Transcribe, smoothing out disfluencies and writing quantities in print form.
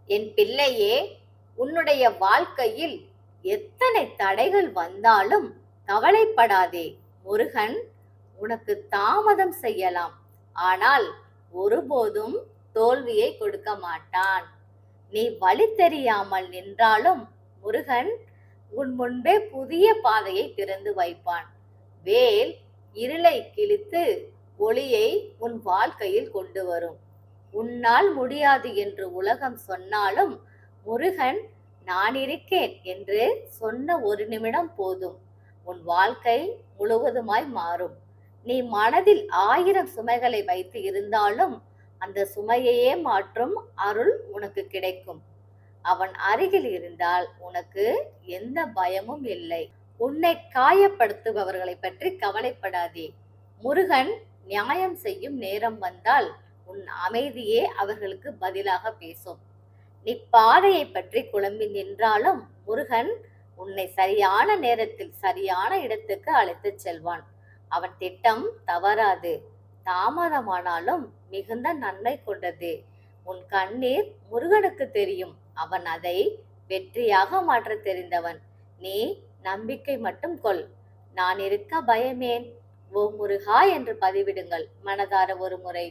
என் பிள்ளையே, உன்னுடைய வாழ்க்கையில் எத்தனை தடைகள் வந்தாலும் கவலைப்படாதே. முருகன் உனக்கு தாமதம் செய்யலாம், ஆனால் ஒருபோதும் தோல்வியை கொடுக்க மாட்டான். நீ வழி தெரியாமல் நின்றாலும் முருகன் உன் முன்பே புதிய பாதையை திறந்து வைப்பான். வேல் இருளை கிழித்து ஒளியை உன் வாழ்க்கையில் கொண்டு வரும். உன்னால் முடியாது என்று உலகம் சொன்னாலும் முருகன் நான் இருக்கேன் என்று சொன்ன ஒரு நிமிடம் போதும், உன் வாழ்க்கை முழுவதுமாய் மாறும். நீ மனதில் 1000 சுமைகளை வைத்து இருந்தாலும் அந்த சுமையையே மாற்றும் அருள் உனக்கு கிடைக்கும். அவன் அருகில் இருந்தால் உனக்கு எந்த பயமும் இல்லை. உன்னை காயப்படுத்துபவர்களை பற்றி கவலைப்படாதே. முருகன் நியாயம் செய்யும் நேரம் வந்தால் உன் அமைதியே அவர்களுக்கு பதிலாக பேசும். நீ பாதையை பற்றி குழம்பி நின்றாலும் முருகன் உன்னை சரியான நேரத்தில் சரியான இடத்துக்கு அழைத்துச் செல்வான். அவன் திட்டம் தவறாது, தாமதமானாலும் மிகுந்த நன்மை கொண்டது. உன் கண்ணீர் முருகனுக்கு தெரியும், அவன் அதை வெற்றியாக மாற்ற தெரிந்தவன். நீ நம்பிக்கை மட்டும் கொள். நான் இருக்க பயமேன்? ஓ முருகா என்று பதிவிடுங்கள் மனதார ஒரு முறை.